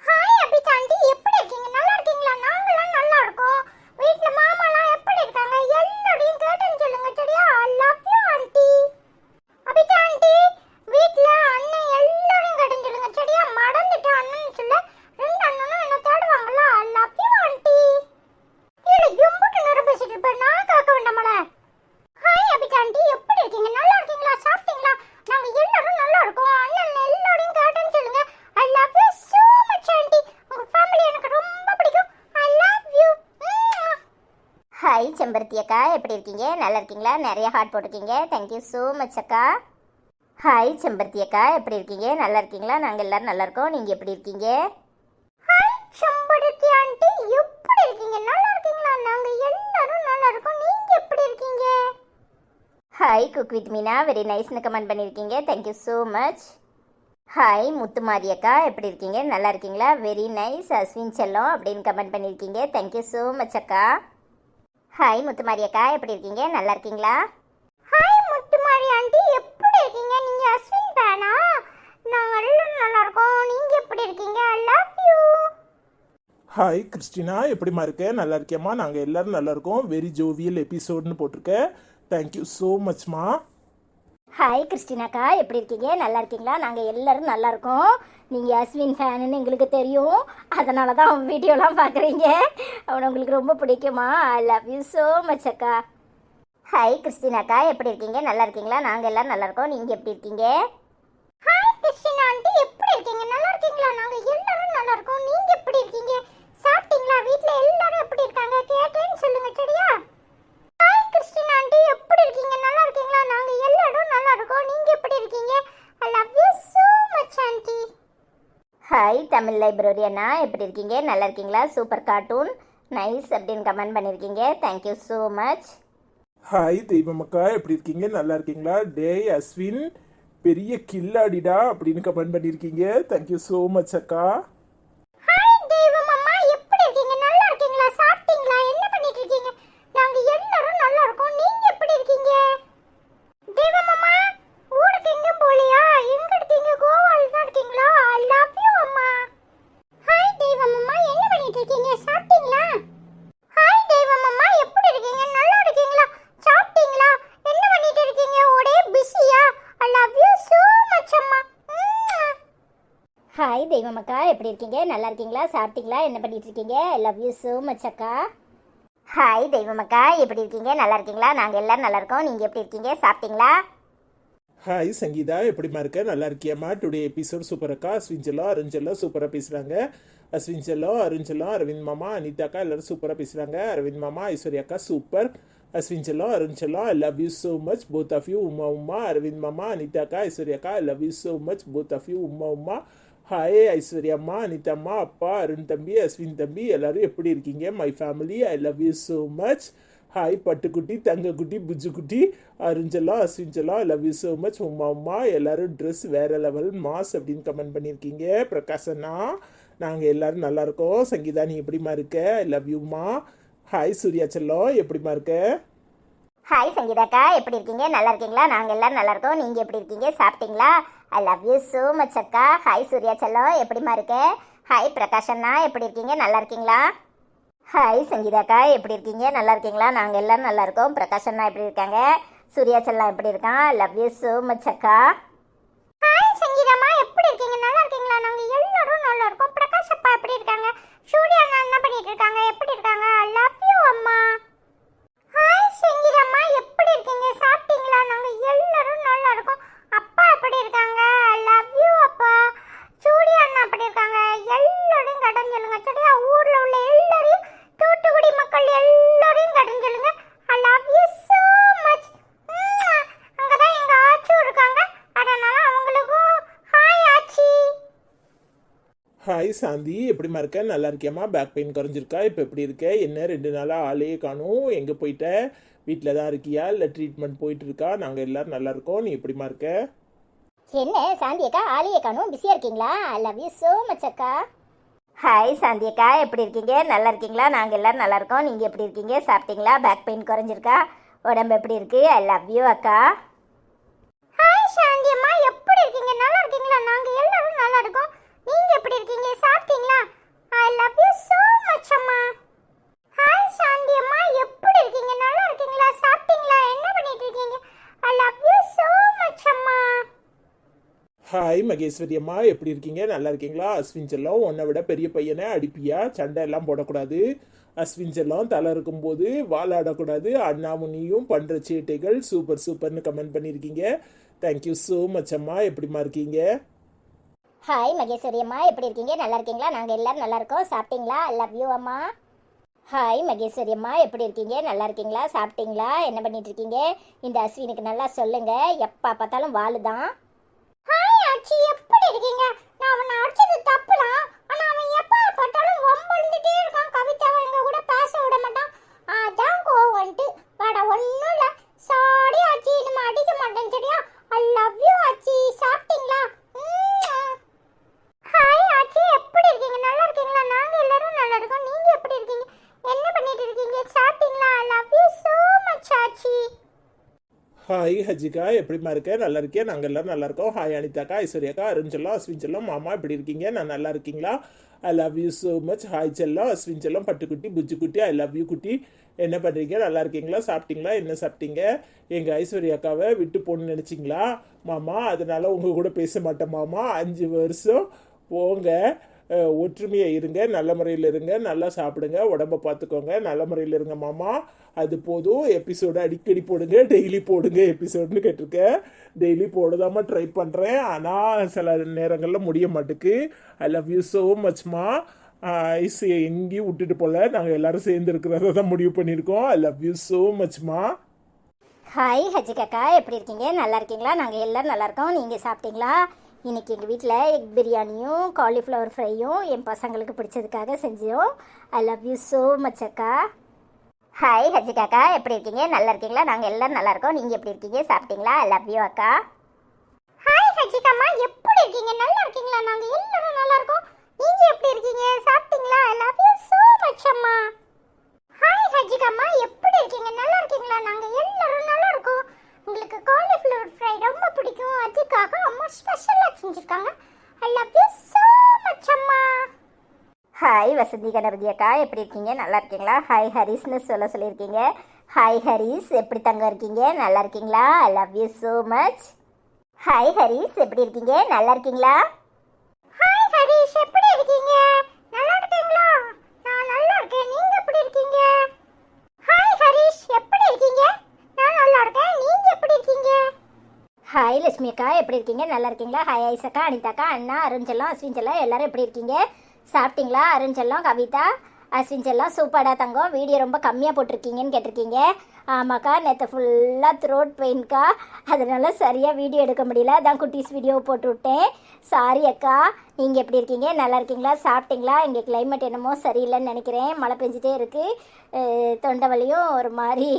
ஹாய் அபிதா ஆண்டி, எப்படி இருக்கீங்க? நல்லா இருக்கீங்களா? நாங்களாம் நல்லா இருக்கோம். வீட்டில் மாமாலாம் எப்படி இருக்காங்க? எல்லாரையும் கேட்டேன்னு சொல்லுங்க, சரியா? ஐ love you aunty. Abitha aunty, வீட்டில் செம்பருத்தி அக்கா எப்படி இருக்கீங்க? நல்லா இருக்கீங்களா? நிறைய ஹார்ட் போட்டிருக்கீங்க. தேங்க்யூ ஸோ மச் அக்கா. ஹாய் செம்பருத்தி அக்கா எப்படி இருக்கீங்க? நல்லா இருக்கீங்களா? நாங்கள் எல்லாரும் நல்லா இருக்கோம். நீங்கள் எப்படி இருக்கீங்க? ஹாய் செம்பருத்தி ஆண்டி, எப்படி இருக்கீங்க? நல்லா இருக்கீங்களா? நாங்க எல்லாரும் நல்லா இருக்கோம். நீங்க எப்படி இருக்கீங்க? Hi cook with Meena very நைஸ்னு கமெண்ட் பண்ணியிருக்கீங்க. Thank you so much. Hi Muthumari அக்கா எப்படி இருக்கீங்க? நல்லா இருக்கீங்களா? Very nice. அஸ்வின் செல்லம் அப்படின்னு கமெண்ட் பண்ணியிருக்கீங்க. தேங்க்யூ ஸோ மச் அக்கா. ஹாய் முத்துமாரி அக்கா எப்படி இருக்கீங்க? நல்லா இருக்கீங்களா? ஹாய் முத்துமாரி ஆண்டி, எப்படி இருக்கீங்க? நீங்க அஸ்வின் ஃபேனா? நாங்க எல்லாரும் நல்லா இருக்கோம். நீங்க எப்படி இருக்கீங்க? I love you. Hi Christina எப்படிமா இருக்க? நல்லா இருக்கேம்மா. நாங்கள் எல்லாரும் நல்லா இருக்கோம். வெரி ஜோவியல் எபிசோட்னு போட்டிருக்கேன். தேங்க்யூ ஸோ மச்மா. ஹாய் கிறிஸ்டினாக்கா எப்படி இருக்கீங்க? நல்லா இருக்கீங்களா? நாங்கள் எல்லாரும் நல்லா இருக்கோம். நீங்கள் அஸ்வின் ஃபேனுன்னு எங்களுக்கு தெரியும். அதனால தான் அவன் வீடியோலாம் பார்க்குறீங்க. அவனை உங்களுக்கு ரொம்ப பிடிக்குமா? ஐ லவ் யூ ஸோ மச் அக்கா. ஹாய் கிறிஸ்டினாக்கா எப்படி இருக்கீங்க? நல்லா இருக்கீங்களா? நாங்கள் எல்லாரும் நல்லா இருக்கோம். நீங்கள் எப்படி இருக்கீங்க? ஹாய் கிறிஸ்டினா ஆண்டி, எப்படி இருக்கீங்க? நல்லா இருக்கீங்களா? நாங்க எல்லாரும் நல்லா இருக்கோம். நீங்க எப்படி இருக்கீங்க? சாப்பிட்டீங்களா? வீட்ல எல்லாரும் எப்படி இருக்காங்க? கேட்டேன்னு சொல்லுங்க சரியா? ஹாய் கிறிஸ்டினா ஆண்டி, எப்படி இருக்கீங்க? நல்லா இருக்கீங்களா? நாங்க எல்லாரும் நல்லா இருக்கோம். நீங்க எப்படி இருக்கீங்க? I love you so much aunty. Hi Tamil library அண்ணா எப்படி இருக்கீங்க? நல்லா இருக்கீங்களா? சூப்பர் கார்ட்டூன் நைஸ் அப்படின்னு கமெண்ட் பண்ணியிருக்கீங்க. Thank you so much. ஹாய் தெய்வமக்கா எப்படி இருக்கீங்க? நல்லா இருக்கீங்களா? டேய் அஸ்வின் பெரிய கில்லாடிடா அப்படின்னு கமெண்ட் பண்ணியிருக்கீங்க. தேங்க்யூ ஸோ மச் அக்கா. ஹாய் தெய்வம் அம்மா, எப்படி இருக்கீங்க? நல்லா இருக்கீங்களா? சாப்பிட்டீங்களா? என்ன பண்ணிட்டு இருக்கீங்க? நாங்க எல்லாரும் நல்லா இருக்கோம். நீங்க எப்படி இருக்கீங்க? தெய்வம் அம்மா, ஊருக்கு எங்கேயும் போகலையா? எங்க இருக்கீங்க? கோவால தான் இருக்கீங்களா? ஐ லவ் யூ அம்மா. ஹாய் தெய்வம் அம்மா, என்ன பண்ணிட்டு இருக்கீங்க? சாப்பிட்டீங்களா? ஹாய் தெய்வம் அம்மா, எப்படி இருக்கீங்க? நல்லா இருக்கீங்களா? சாப்பிட்டீங்களா? என்ன பண்ணிட்டு இருக்கீங்க? ஒரே பிஸியா? ஐ லவ் யூ so much அம்மா. ஹாய் தெய்வம் அக்கா எப்படி இருக்கீங்க? நல்லா இருக்கீங்களா? சாப்பிட்டீங்களா? என்ன பண்ணிட்டு இருக்கீங்க? I love you so much அக்கா. ஹாய் தெய்வம் அக்கா எப்படி இருக்கீங்க? நல்லா இருக்கீங்களா? நாங்கள் எல்லாரும் நல்லா இருக்கோம். நீங்கள் எப்படி இருக்கீங்க? சாப்பிட்டீங்களா? ஹாய் சங்கீதா எப்படிமா இருக்க? நல்லா இருக்கியாம்மா? டுடே எபிசோட் சூப்பர் அக்கா. அஸ்வின் செல்லம் அருண் செல்லம் சூப்பராக பேசுகிறாங்க. அஸ்வின் செல்லம் அருண் செல்லம் அரவிந்த் மாமா அனிதா அக்கா எல்லாரும் சூப்பராக பேசுகிறாங்க. அரவிந்த் மாமா ஐஸ்வர்யா அக்கா சூப்பர். அஸ்வின் செல்லம் அருண் செல்லம் I love you so much both of you. Uma Uma Aravind மாமா அனிதா அக்கா ஐஸ்வர்யா அக்கா I love you so much both of you. Uma Uma hi Aishwarya அம்மா அனிதா அம்மா அப்பா அருண் தம்பி அஸ்வின் தம்பி எல்லாரும் எப்படி இருக்கீங்க? My family I love you so much. Hi பட்டுக்குட்டி தங்கக்குட்டி புஜ்ஜுக்குட்டி அருண் செல்லம் அஸ்வின் செல்லம் I love you so much. Uma Uma எல்லாரும் ட்ரெஸ் வேற லெவல் மாஸ் அப்படின்னு கமெண்ட் பண்ணியிருக்கீங்க. பிரகாஷண்ணா நாங்கள் எல்லாரும் நல்லா இருக்கோம். சங்கீதா நீ எப்படிமா இருக்க? ஐ லவ் யூம்மா. ஹாய் சூர்யா செல்லம் எப்படிமா இருக்க? ஹாய் சங்கீதாக்கா எப்படி இருக்கீங்க? நல்லா இருக்கீங்களா? நாங்கள் எல்லாரும் நல்லா இருக்கோம். நீங்கள் எப்படி இருக்கீங்க? சாப்பிட்டீங்களா? ஐ லவ் யூ ஸோ மச் அக்கா. ஹாய் சூர்யா செல்லம் எப்படிமா இருக்க? ஹாய் பிரகாஷ் அண்ணா எப்படி இருக்கீங்க? நல்லா இருக்கீங்களா? ஹாய் சங்கீதாக்கா எப்படி இருக்கீங்க? நல்லா இருக்கீங்களா? நாங்கள் எல்லாரும் நல்லா இருக்கோம். பிரகாஷ் அண்ணா எப்படி இருக்காங்க? சூர்யா செல்லம் எப்படி இருக்கான்? ஐ லவ் யூ ஸோ மச் அக்கா. ஹாய் சங்கீதாம்மா, எப்படி இருக்கீங்க? நல்லா இருக்கீங்களா? நாங்க எல்லாரும் நல்லா இருக்கோம். பிரகாஷ் அப்பா எப்படி இருக்காங்க? சூர்யா அண்ணா என்ன பண்ணிட்டு இருக்காங்க? எப்படி இருக்காங்க? ஐ லவ் யூ அம்மா. ஹாய் சங்கீதாம்மா, எப்படி இருக்கீங்க? சாப்பிட்டீங்களா? நாங்க எல்லாரும் நல்லா இருக்கோம். அப்பா எப்படி இருக்காங்க? ஐ லவ் யூ அப்பா. சூர்யா அண்ணா எப்படி இருக்காங்க? எல்லாரும் கடன் சொல்லுங்க சரியா? ஊர்ல உள்ள எல்லாரையும், தூத்துக்குடி மக்கள் எல்லாரையும் கடன் சொல்லுங்க. ஐ லவ் யூ so much. அங்கதான் எங்க ஆச்சு இருக்காங்க, அதனால அவங்களுக்கும் ஹாய் ஆச்சி. ஹாய் சாந்தி எப்படிமா இருக்க? நல்லா இருக்கியாம்மா? Back pain குறைஞ்சிருக்கா? இப்போ எப்படி இருக்க? என்ன 2 நாளாக ஆளையே காணும், எங்கே போயிட்ட? வீட்டில் தான் இருக்கியா இல்லை ட்ரீட்மெண்ட் போயிட்டு இருக்கா? நாங்கள் எல்லாரும் நல்லா இருக்கோம். நீ எப்படிமா இருக்க? என்ன சாந்தி அக்கா ஆலியை காணும் பிஸியாக இருக்கீங்களா? I love you so much அக்கா. ஹாய் சாந்தி அக்கா எப்படி இருக்கீங்க? நல்லா இருக்கீங்களா? நாங்கள் எல்லாரும் நல்லா இருக்கோம். நீங்கள் எப்படி இருக்கீங்க? சாப்பிட்டீங்களா? பேக் பெயின் குறைஞ்சிருக்கா? உடம்பு எப்படி இருக்கு? ஐ லவ் யூ அக்கா. ஹாய் சாந்தி அம்மா, எப்படி இருக்கீங்க? நல்லா இருக்கீங்களா? நாங்க எல்லாரும் நல்லா இருக்கோம். நீங்க எப்படி இருக்கீங்க? சாப்பிட்டீங்களா? ஐ லவ் யூ so much அம்மா. ஹாய் சாந்தி அம்மா, எப்படி இருக்கீங்க? நல்லா இருக்கீங்களா? சாப்பிட்டீங்களா? என்ன பண்ணிட்டு இருக்கீங்க? I love you so much அம்மா. ஹாய் மகேஸ்வரி அம்மா எப்படி இருக்கீங்க? நல்லா இருக்கீங்களா? அஸ்வின் செல்லம் உன்னை விட பெரிய பையனை அடிப்பியா? சண்டை எல்லாம் போடக்கூடாது. அஸ்வின் செல்லம் தலை இருக்கும்போது வாழாடக்கூடாது. அண்ணா முனியும் பண்ணுற சேட்டைகள் சூப்பர் சூப்பர்னு கமெண்ட் பண்ணியிருக்கீங்க. தேங்க்யூ ஸோ மச் அம்மா. எப்படிமா இருக்கீங்க? ஹாய் மகேஸ்வரி அம்மா எப்படி இருக்கீங்க? நல்லா இருக்கீங்களா? நாங்கள் எல்லாரும் நல்லா இருக்கோம். சாப்பிட்டீங்களா? ஐ லவ் யூ அம்மா. ஹாய் மகேஸ்வரி அம்மா, எப்படி இருக்கீங்க? நல்லா இருக்கீங்களா? சாப்பிட்டீங்களா? என்ன பண்ணிட்டு இருக்கீங்க? இந்த அஸ்வினுக்கு நல்லா சொல்லுங்க, எப்போ பார்த்தாலும் வாளுதான். ஹாய் ஆச்சி, எப்படி இருக்கீங்க? நான் அவனை அடிச்சது தப்புலாம். ஆனா அவன் எப்ப பார்த்தாலும் வம்பிழுந்துட்டே இருக்கான். கவிதாவை எங்க கூட பேச விட மாட்டான். அதான் கோவம் வந்துட்டு. வேற ஒண்ணும் இல்ல. சாரி ஆச்சி, நம்ம அடிக்க மாட்டேன் சரியா? ஐ லவ் யூ ஆச்சி. சாப்பிட்டீங்களா? ஹாய் ஆச்சி, எப்படி இருக்கீங்க? நல்லா இருக்கீங்களா? நாங்க எல்லாரும் நல்லா இருக்கோம். நீங்க எப்படி இருக்கீங்க? என்ன பண்ணிட்டு இருக்கீங்க? சாப்பிட்டீங்களா? ஐ love you so much Aachi. Hi Hajika, எப்படிமா இருக்க? நல்லா இருக்கேன், நாங்கள் எல்லாரும் நல்லா இருக்கோம். ஹாய் அனிதாக்கா, ஐஸ்வர்யாக்கா, அருண் செல்லம், அஸ்வின் செல்லம், மாமா எப்படி இருக்கீங்க? நான் நல்லா இருக்கீங்களா? I love you so much. Hi செல்லம், அஸ்வின் செல்லம், பட்டுக்குட்டி, புஜ்ஜு குட்டி, ஐ லவ் யூ குட்டி. என்ன பண்ணுறீங்க? நல்லா இருக்கீங்களா? சாப்பிட்டீங்களா? என்ன சாப்பிட்டீங்க? எங்கள் ஐஸ்வர்யாக்காவை விட்டு போகணுன்னு நினச்சிங்களா மாமா? அதனால உங்கள் கூட பேச மாட்டேன் மாமா. 5 வருஷம் போங்க, ஒற்றுமையாக இருங்க, நல்ல முறையில் இருங்க, நல்லா சாப்பிடுங்க, உடம்ப பார்த்துக்கோங்க, நல்ல முறையில் இருங்க மாமா. அது போதும். எபிசோடு அடிக்கடி போடுங்க, டெய்லி போடுங்க எபிசோடுன்னு கேட்டிருக்கேன். டெய்லி போடுதாமல் ட்ரை பண்ணுறேன், ஆனால் சில நேரங்களில் முடிய மாட்டுக்கு. ஐ லவ் யூ ஸோ மச்மா. ஐஸ் எங்கேயும் விட்டுட்டு போல, நாங்கள் எல்லாரும் சேர்ந்து இருக்கிறத தான் முடிவு பண்ணியிருக்கோம். ஐ லவ் யூ ஸோ மச்மா. ஹாய் ஹஜிகாக்கா, எப்படி இருக்கீங்க? நல்லா இருக்கீங்களா? நாங்கள் எல்லோரும் நல்லா இருக்கோம். நீங்கள் சாப்பிட்டீங்களா? இன்றைக்கி எங்கள் வீட்டில் எக் பிரியாணியும் காலிஃப்ளவர் ஃப்ரையும் என் பசங்களுக்கு பிடிச்சதுக்காக செஞ்சோம். ஐ லவ் யூ ஸோ மச் அக்கா. ஹாய் ஹஜிகாக்கா, எப்படி இருக்கீங்க? நல்லா இருக்கீங்களா? நாங்கள் எல்லோரும் நல்லா இருக்கோம். நீங்கள் எப்படி இருக்கீங்க? சாப்பிட்டீங்களா? ஐ லவ் யூ அக்கா. ஹாய் ஹஜிகாமா, எப்படி இருக்கீங்க? நல்லா இருக்கீங்களா? நாங்க எல்லாரும் நல்லா இருக்கோம். நீங்க எப்படி இருக்கீங்க? சாப்பிட்டீங்களா? ஐ லவ் யூ so much அம்மா. ஹாய் ஹஜிகாமா, எப்படி இருக்கீங்க? நல்லா இருக்கீங்களா? நாங்க எல்லாரும் நல்லா இருக்கோம். உங்களுக்கு காலிஃப்ளவர் ஃப்ரை ரொம்ப பிடிக்கும், அதுக்காக அம்மா ஸ்பெஷலா செஞ்சிருக்காங்க. ஐ லவ் யூ so much அம்மா. ஹாய் வசந்தி கணபதி அக்கா, எப்படி இருக்கீங்க? நல்லா இருக்கீங்களா? ஹாய் ஹரிஸ்னு சொல்லியிருக்கீங்க. ஹாய் ஹரிஸ், எப்படி தங்க இருக்கீங்க? நல்லா இருக்கீங்களா? I love you so much. Hi Haris, எப்படி இருக்கீங்க? நல்லா இருக்கீங்களா? ஹாய் ஹரிஷ், எப்படி இருக்கீங்க? நல்லா இருக்கீங்களா? நான் நல்லா இருக்கேன். நீங்க எப்படி இருக்கீங்க? ஹாய் ஹரிஷ், எப்படி இருக்கீங்க? நான் நல்லா இருக்கேன். நீங்க எப்படி இருக்கீங்க? ஹாய் லட்சுமி அக்கா, எப்படி இருக்கீங்க? நல்லா இருக்கீங்களா? ஹாய் ஐசக்கா, அனிதாக்கா, அண்ணா, அருண் செல்லம், அஸ்வின் செல்லம், எல்லாரும் எப்படி இருக்கீங்க? சாப்பிட்டீங்களா? அருண் செல்லம், கவிதா, அஸ்வின் செல்லம், சூப்பராக தங்கம். வீடியோ ரொம்ப கம்மியாக போட்டிருக்கீங்கன்னு கேட்டிருக்கீங்க. ஆமாக்கா, நேற்று ஃபுல்லாக த்ரோட் பெயின்க்கா, அதனால சரியாக வீடியோ எடுக்க முடியல, அதான் குட்டீஸ் வீடியோ போட்டு விட்டேன். சாரி அக்கா. நீங்கள் எப்படி இருக்கீங்க? நல்லா இருக்கீங்களா? சாப்பிட்டீங்களா? இங்கே கிளைமேட் என்னமோ சரியில்லைன்னு நினைக்கிறேன். மழை பெஞ்சிட்டே இருக்குது, தொண்டை வலியும் ஒரு மாதிரி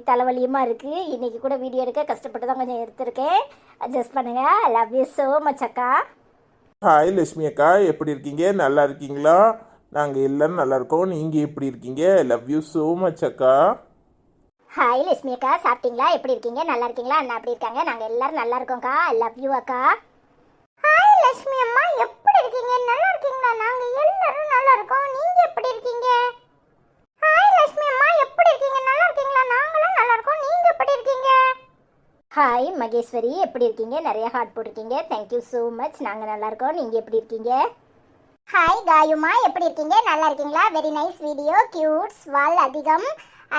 தலைவலியுமா இருக்குது. இன்றைக்கி கூட வீடியோ எடுக்க கஷ்டப்பட்டு தான் கொஞ்சம் எடுத்திருக்கேன், அட்ஜஸ்ட் பண்ணுங்கள். ஐ லவ் யூ ஸோ மச் அக்கா. ஹாய் லட்சுமி அக்கா, எப்படி இருக்கீங்க? நல்லா இருக்கீங்களா? நாங்கள் எல்லாரும் நல்லா இருக்கோம். நீங்கள் எப்படி இருக்கீங்க? I love you so much அக்கா. ஹாய் லட்சுமி அக்கா, சாப்பிட்டீங்களா? எப்படி இருக்கீங்க? நல்லா இருக்கீங்களா? அண்ணா எப்படி இருக்காங்க? நாங்கள் எல்லாரும் நல்லா இருக்கோம்க்கா. ஐ லவ் யூ அக்கா. ஹாய் லட்சுமி அம்மா, எப்படி இருக்கீங்க? நல்லா இருக்கீங்களா? நாங்க எல்லாரும் நல்லா இருக்கோம். நீங்க எப்படி இருக்கீங்க? ஹாய் லட்சுமி அம்மா, எப்படி இருக்கீங்க? நல்லா இருக்கீங்களா? நாங்களும் நல்லா இருக்கோம். நீங்க எப்படி இருக்கீங்க? ஹாய் மகேஸ்வரி, எப்படி இருக்கீங்க? நிறைய ஹார்ட் போட்டிருக்கீங்க, தேங்க்யூ ஸோ மச். நாங்கள் நல்லா இருக்கோம். நீங்கள் எப்படி இருக்கீங்க? ஹாய் காயுமா, எப்படி இருக்கீங்க? நல்லா இருக்கீங்களா? வெரி நைஸ் வீடியோ, கியூட்ஸ் வால் அதிகம்.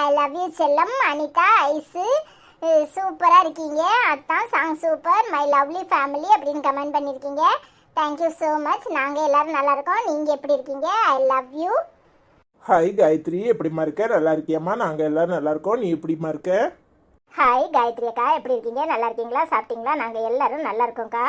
ஐ லவ் யூ செல்லம். அனிதா, ஐஸு சூப்பராக இருக்கீங்க. அத்தான் song super. My lovely family அப்படின்னு கமெண்ட் பண்ணியிருக்கீங்க. Thank you so much. நாங்கள் எல்லாரும் நல்லா இருக்கோம். நீங்கள் எப்படி இருக்கீங்க? I love you. Hi Gayathri, எப்படிமா இருக்க? நல்லா இருக்கியாம்மா? நாங்கள் எல்லாரும் நல்லா இருக்கோம். நீ எப்படிமா இருக்க? ஹாய் காயத்ரி அக்கா, எப்படி இருக்கீங்க? நல்லா இருக்கீங்களா? சாப்பிட்டீங்களா? நாங்கள் எல்லாரும் நல்லா இருக்கோம்க்கா.